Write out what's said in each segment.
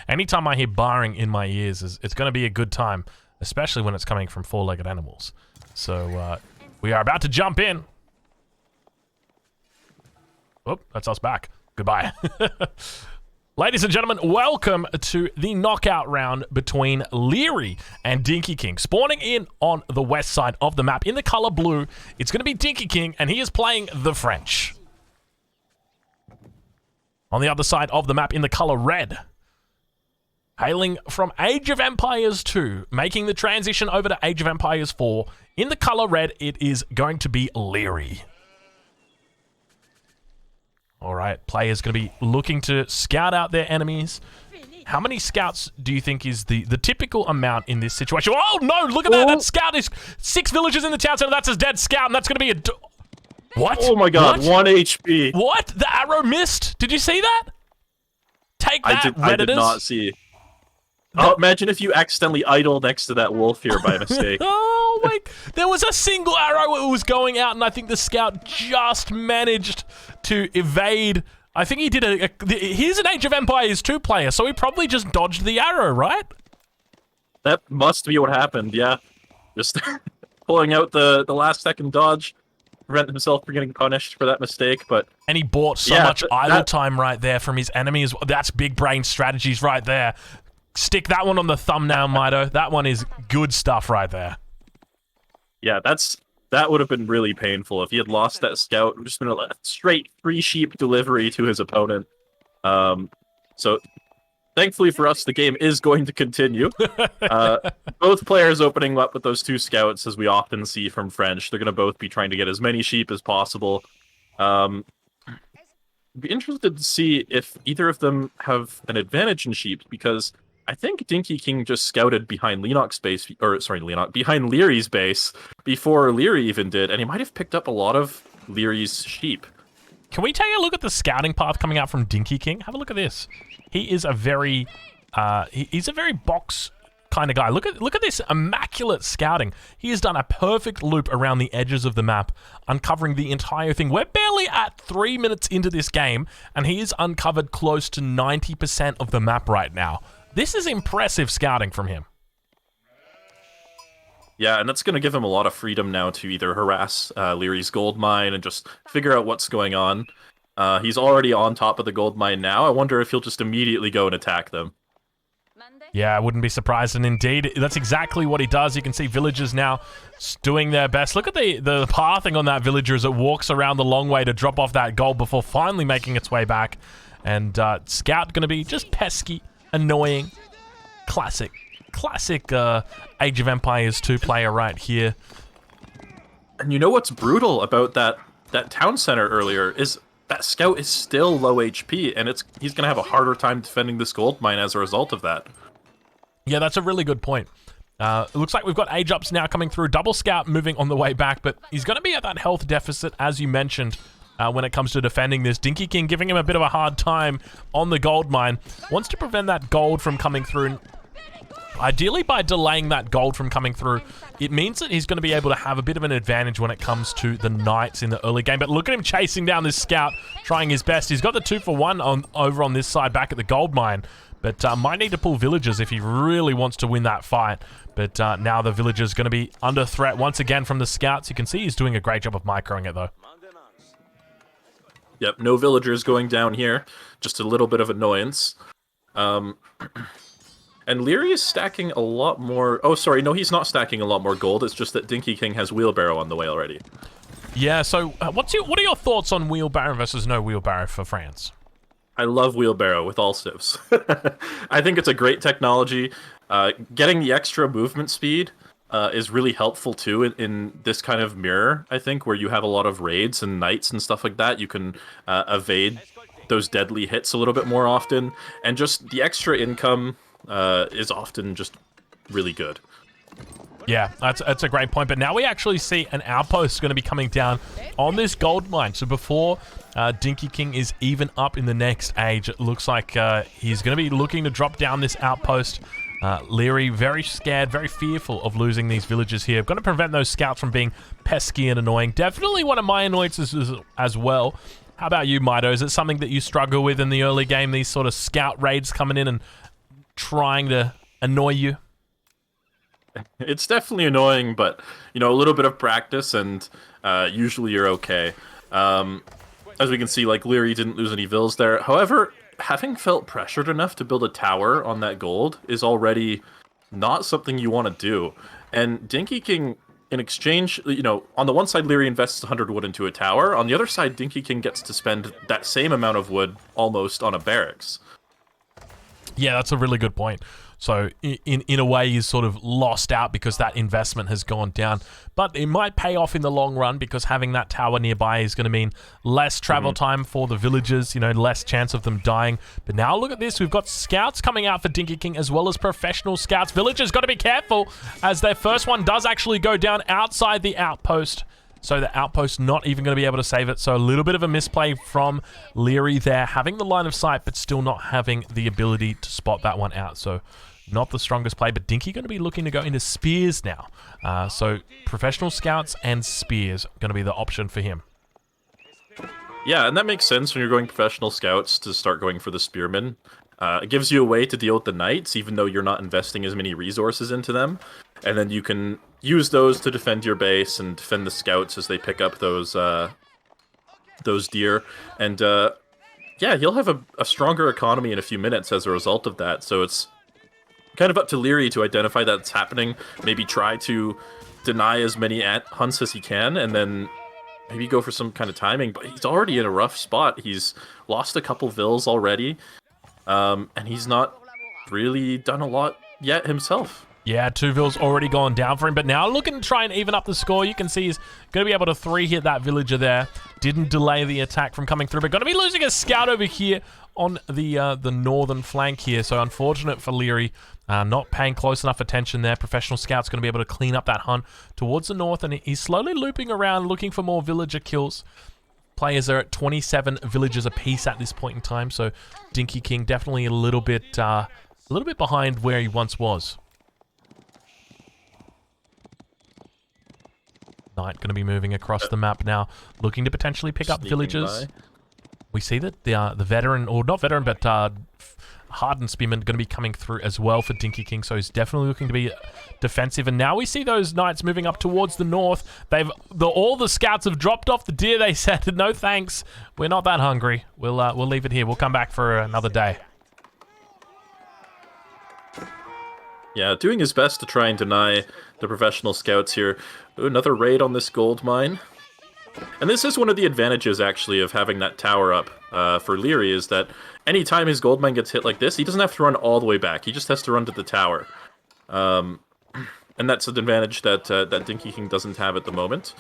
Anytime I hear barring in my ears, it's going to be a good time, especially when it's coming from four-legged animals. So we are about to jump in. Oh, that's us back. Goodbye. Ladies and gentlemen, welcome to the knockout round between Liereyy and Dinkey King. Spawning in on the west side of the map in the color blue, it's going to be Dinkey King, and he is playing the French. On the other side of the map in the color red, hailing from Age of Empires 2, making the transition over to Age of Empires 4, in the color red, it is going to be Liereyy. All right, players going to be looking to scout out their enemies. How many scouts do you think is the typical amount in this situation? Oh, no, look at that. That scout is 6 villagers in the town center. That's his dead scout, and that's going to be a... What? Oh, my God. What? 1 HP. What? The arrow missed? Did you see that? Take that, Redditors. I did not see. Oh, imagine if you accidentally idle next to that wolf here by mistake. Oh, my... There was a single arrow that was going out, and I think the scout just managed to evade... I think he did he's an Age of Empires 2 player, so he probably just dodged the arrow, right? That must be what happened, yeah. Just pulling out the last second dodge, prevent himself from getting punished for that mistake, but... And he bought so much idle time right there from his enemies. That's big brain strategies right there. Stick that one on the thumbnail, Mitoe. That one is good stuff right there. Yeah, that would have been really painful if he had lost that scout. Just been a straight 3 sheep delivery to his opponent. So thankfully for us, the game is going to continue. Both players opening up with those 2 scouts, as we often see from French. They're going to both be trying to get as many sheep as possible. Be interested to see if either of them have an advantage in sheep, because I think Dinkey King just scouted behind behind Lierey's base before Liereyy even did, and he might have picked up a lot of Lierey's sheep. Can we take a look at the scouting path coming out from Dinkey King? Have a look at this. He is a very, he's a very box kind of guy. Look at this immaculate scouting. He has done a perfect loop around the edges of the map, uncovering the entire thing. We're barely at 3 minutes into this game, and he has uncovered close to 90% of the map right now. This is impressive scouting from him. Yeah, and that's going to give him a lot of freedom now to either harass Lierey's gold mine and just figure out what's going on. He's already on top of the gold mine now. I wonder if he'll just immediately go and attack them. Yeah, I wouldn't be surprised, and indeed, that's exactly what he does. You can see villagers now doing their best. Look at the pathing on that villager as it walks around the long way to drop off that gold before finally making its way back. And Scout going to be just pesky, annoying, classic Age of Empires 2 player right here. And you know what's brutal about that town center earlier is that scout is still low HP, and he's going to have a harder time defending this gold mine as a result of that. Yeah, that's a really good point. It looks like we've got age ups now coming through. Double scout moving on the way back, but he's going to be at that health deficit, as you mentioned, when it comes to defending this. Dinkey King giving him a bit of a hard time on the gold mine. Wants to prevent that gold from coming through. Ideally, by delaying that gold from coming through, it means that he's going to be able to have a bit of an advantage when it comes to the knights in the early game. But look at him chasing down this scout, trying his best. He's got the 2-for-1 over on this side back at the gold mine, but might need to pull villagers if he really wants to win that fight. But now the villager's going to be under threat once again from the scouts. You can see he's doing a great job of microing it, though. Yep, no villagers going down here. Just a little bit of annoyance. And Liereyy is stacking a lot more... Oh, sorry, no, he's not stacking a lot more gold. It's just that Dinkey King has Wheelbarrow on the way already. Yeah, so what are your thoughts on Wheelbarrow versus no Wheelbarrow for France? I love Wheelbarrow with all civs. I think it's a great technology. Getting the extra movement speed is really helpful, too, in this kind of mirror, I think, where you have a lot of raids and knights and stuff like that. You can evade those deadly hits a little bit more often. And just the extra income... is often just really good. Yeah, that's a great point. But now we actually see an outpost going to be coming down on this gold mine. So before Dinkey King is even up in the next age, it looks like he's going to be looking to drop down this outpost. Liereyy very scared, very fearful of losing these villagers here. Going to prevent those scouts from being pesky and annoying. Definitely one of my annoyances as well. How about you, Mitoe? Is it something that you struggle with in the early game, these sort of scout raids coming in and trying to annoy you? It's definitely annoying, but you know, a little bit of practice, and usually you're okay. As we can see, like Liereyy didn't lose any vills there. However, having felt pressured enough to build a tower on that gold is already not something you want to do. And Dinkey King, in exchange, you know, on the one side, Liereyy invests 100 wood into a tower. On the other side, Dinkey King gets to spend that same amount of wood almost on a barracks. Yeah, that's a really good point. So in a way, he's sort of lost out because that investment has gone down. But it might pay off in the long run because having that tower nearby is going to mean less travel time for the villagers, you know, less chance of them dying. But now look at this. We've got scouts coming out for Dinkey King as well as professional scouts. Villagers got to be careful as their first one does actually go down outside the outpost. So the outpost not even going to be able to save it. So a little bit of a misplay from Liereyy there, having the line of sight, but still not having the ability to spot that one out. So not the strongest play, but Dinkey going to be looking to go into spears now. So professional scouts and spears going to be the option for him. Yeah, and that makes sense when you're going professional scouts to start going for the spearmen. It gives you a way to deal with the knights, even though you're not investing as many resources into them. And then you can use those to defend your base and defend the scouts as they pick up those deer. And yeah, you'll have a stronger economy in a few minutes as a result of that. So it's kind of up to Liereyy to identify that's happening, maybe try to deny as many hunts as he can, and then maybe go for some kind of timing. But he's already in a rough spot. He's lost a couple vills already, and he's not really done a lot yet himself. Yeah, 2 vills already gone down for him, but now looking to try and even up the score. You can see he's going to be able to 3-hit that villager there. Didn't delay the attack from coming through, but going to be losing a scout over here on the northern flank here. So unfortunate for Liereyy, not paying close enough attention there. Professional scout's going to be able to clean up that hunt towards the north, and he's slowly looping around looking for more villager kills. Players are at 27 villagers apiece at this point in time, so Dinkey King definitely a little bit behind where he once was. Knight going to be moving across the map now, looking to potentially pick up villagers. We see that the veteran, or not veteran, but hardened spearman going to be coming through as well for Dinkey King, so he's definitely looking to be defensive. And now we see those knights moving up towards the north. All the scouts have dropped off the deer. They said, no thanks, we're not that hungry. We'll leave it here. We'll come back for another day. Yeah, doing his best to try and deny the professional scouts here. Ooh, another raid on this gold mine. And this is one of the advantages, actually, of having that tower up for Liereyy, is that anytime his gold mine gets hit like this, he doesn't have to run all the way back. He just has to run to the tower. And that's an advantage that that Dinkey King doesn't have at the moment.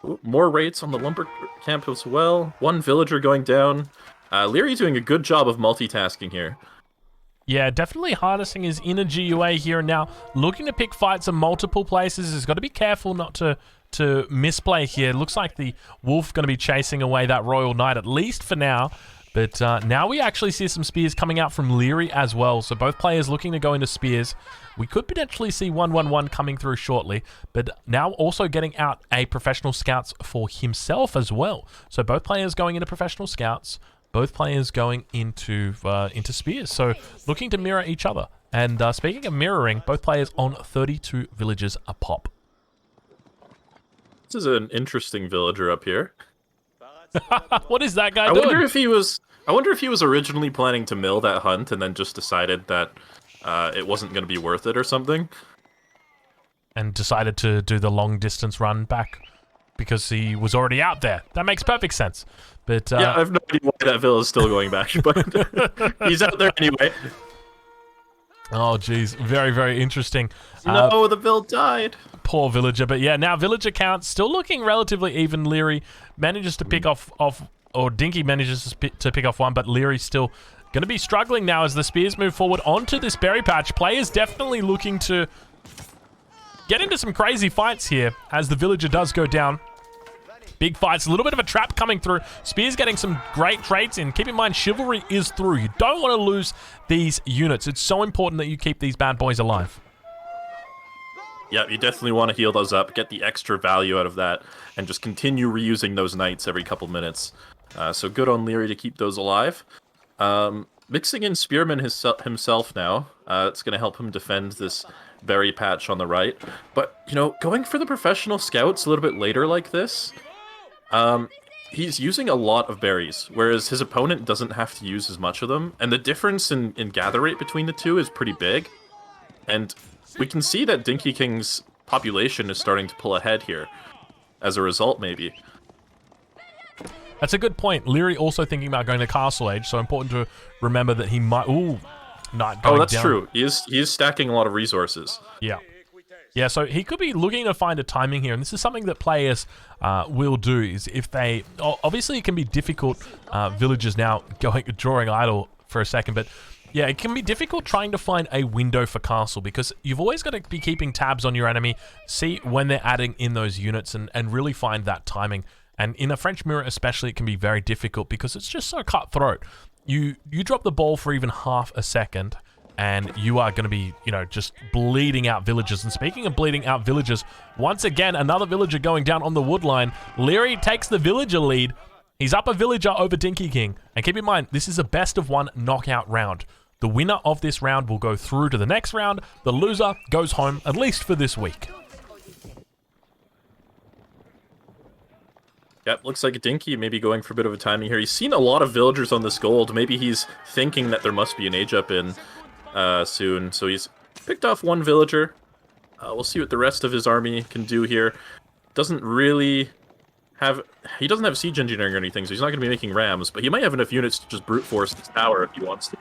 Ooh, more raids on the lumber camp as well. 1 villager going down. Liereyy doing a good job of multitasking here. Yeah, definitely harnessing his inner GUA here and now. Looking to pick fights in multiple places. He's got to be careful not to misplay here. Looks like the wolf going to be chasing away that royal knight, at least for now. But now we actually see some spears coming out from Liereyy as well. So both players looking to go into spears. We could potentially see 1-1-1 coming through shortly. But now also getting out a professional scouts for himself as well. So both players going into professional scouts. Both players going into spears, so looking to mirror each other. And speaking of mirroring, both players on 32 villagers a pop. This is an interesting villager up here. What is that guy doing? I wonder if he was originally planning to mill that hunt and then just decided that it wasn't going to be worth it or something. And decided to do the long distance run back because he was already out there. That makes perfect sense. But yeah, I have no idea why that villa is still going back, but he's out there anyway. Oh, geez. Very, very interesting. No, the vill died. Poor villager. But yeah, now villager count still looking relatively even. Liereyy manages to pick off, or Dinkey manages to pick off 1, but Liereyy still going to be struggling now as the spears move forward onto this berry patch. Players definitely looking to get into some crazy fights here as the villager does go down. Big fights, a little bit of a trap coming through. Spears getting some great traits in. Keep in mind, chivalry is through. You don't want to lose these units. It's so important that you keep these bad boys alive. Yeah, you definitely want to heal those up, get the extra value out of that, and just continue reusing those knights every couple minutes. So good on Liereyy to keep those alive. mixing in Spearman himself now. It's going to help him defend this berry patch on the right. But, you know, going for the professional scouts a little bit later like this, he's using a lot of berries, whereas his opponent doesn't have to use as much of them. And the difference in gather rate between the two is pretty big. And we can see that Dinkey King's population is starting to pull ahead here. As a result, maybe. That's a good point. Liereyy also thinking about going to Castle Age, so important to remember that he might... Ooh, not going Oh, that's down. true. He is stacking a lot of resources. Yeah. Yeah, so he could be looking to find a timing here, and this is something that players will do, is if they... Obviously, it can be difficult, villagers now drawing idle for a second, but yeah, it can be difficult trying to find a window for castle, because you've always got to be keeping tabs on your enemy, see when they're adding in those units, and really find that timing. And in a French mirror especially, it can be very difficult because it's just so cutthroat. You drop the ball for even half a second, and you are going to be, you know, just bleeding out villagers. And speaking of bleeding out villagers, once again, another villager going down on the wood line. Liereyy takes the villager lead. He's up a villager over Dinkey King. And keep in mind, this is a best-of-1 knockout round. The winner of this round will go through to the next round. The loser goes home, at least for this week. Yep, looks like Dinkey maybe going for a bit of a timing here. He's seen a lot of villagers on this gold. Maybe he's thinking that there must be an age up in soon. So he's picked off one villager. We'll see what the rest of his army can do here. Doesn't really have... He doesn't have siege engineering or anything, so he's not going to be making rams. But he might have enough units to just brute force this tower if he wants to.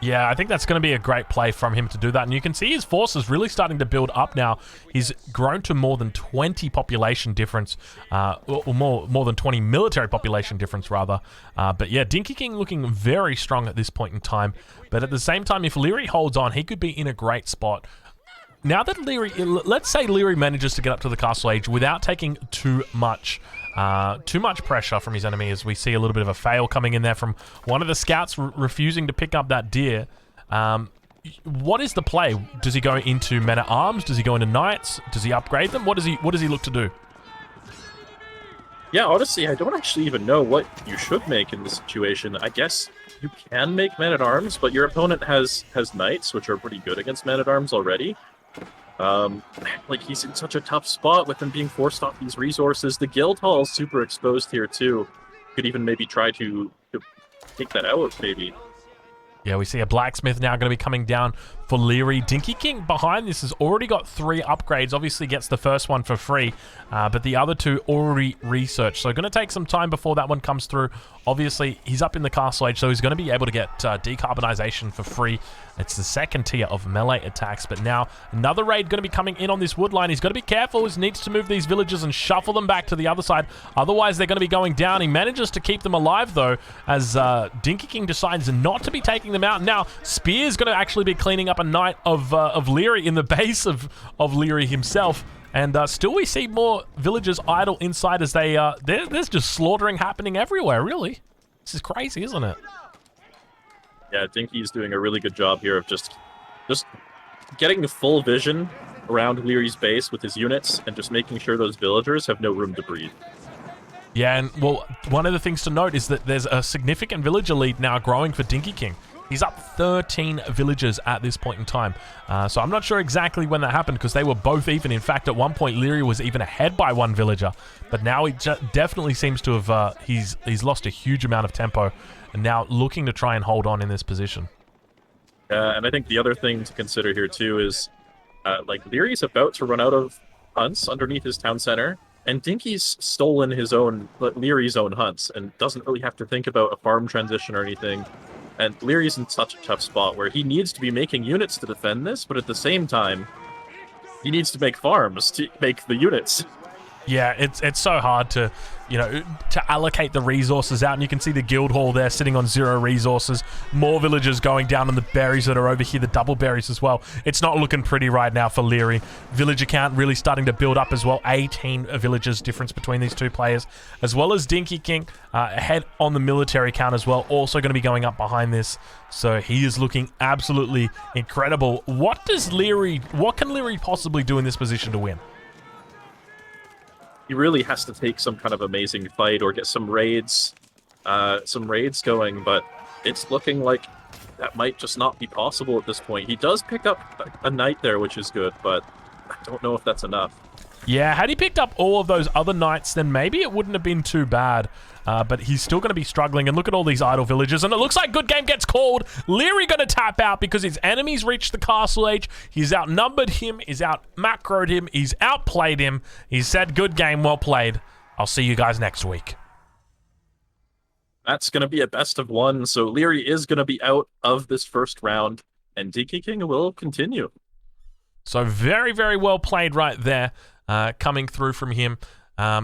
Yeah, I think that's going to be a great play from him to do that. And you can see his forces really starting to build up now. He's grown to more than 20 population difference, or more than 20 military population difference, rather. But yeah, Dinkey King looking very strong at this point in time. But at the same time, if Liereyy holds on, he could be in a great spot. Now that Liereyy, let's say Liereyy manages to get up to the castle age without taking too much pressure from his enemy, as we see a little bit of a fail coming in there from one of the scouts refusing to pick up that deer. What is the play? Does he go into men-at-arms? Does he go into knights? Does he upgrade them? What does he look to do? Yeah, honestly, I don't actually even know what you should make in this situation. I guess you can make men-at-arms, but your opponent has knights, which are pretty good against men-at-arms already. Like, he's in such a tough spot with him being forced off these resources. The guild hall is super exposed here too. Could even maybe try to take that out, maybe. Yeah, we see a blacksmith now going to be coming down for Liereyy. Dinkey King behind this has already got 3 upgrades. Obviously gets the first one for free, but the other 2 already researched. So going to take some time before that one comes through. Obviously, he's up in the castle age, so he's going to be able to get decarbonization for free. It's the second tier of melee attacks, but now another raid going to be coming in on this wood line. He's got to be careful. He needs to move these villagers and shuffle them back to the other side. Otherwise, they're going to be going down. He manages to keep them alive, though, as Dinkey King decides not to be taking them out. Now, Spear's going to actually be cleaning up a knight of Liereyy in the base of Liereyy himself. And still we see more villagers idle inside as there's just slaughtering happening everywhere, really. This is crazy, isn't it? Yeah, Dinkey's doing a really good job here of just getting the full vision around Lierey's base with his units and just making sure those villagers have no room to breathe. Yeah, and well, one of the things to note is that there's a significant villager lead now growing for Dinkey King. He's up 13 villagers at this point in time. So I'm not sure exactly when that happened because they were both even. In fact, at one point, Liereyy was even ahead by 1 villager. But now he definitely seems to have... he's lost a huge amount of tempo and now looking to try and hold on in this position. And I think the other thing to consider here, too, is like Lierey's about to run out of hunts underneath his town center. And Dinkey's stolen Lierey's own hunts and doesn't really have to think about a farm transition or anything. And Lierey's in such a tough spot where he needs to be making units to defend this, but at the same time, he needs to make farms to make the units. Yeah, it's so hard to, you know, to allocate the resources out. And you can see the guild hall there sitting on 0 resources. More villagers going down on the berries that are over here, the double berries as well. It's not looking pretty right now for Liereyy. Villager count really starting to build up as well. 18 villagers difference between these 2 players, as well as Dinkey King ahead on the military count as well. Also going to be going up behind this. So he is looking absolutely incredible. What can Liereyy possibly do in this position to win? He really has to take some kind of amazing fight or get some raids going, but it's looking like that might just not be possible at this point. He does pick up a knight there, which is good, but I don't know if that's enough. Yeah, had he picked up all of those other knights, then maybe it wouldn't have been too bad. But he's still going to be struggling. And look at all these idle villagers. And it looks like good game gets called. Liereyy going to tap out because his enemies reached the castle age. He's outnumbered him. He's out-macroed him. He's outplayed him. He said, good game, well played. I'll see you guys next week. That's going to be a best of one. So Liereyy is going to be out of this first round. And Dinkey King will continue. So very, very well played right there. Coming through from him.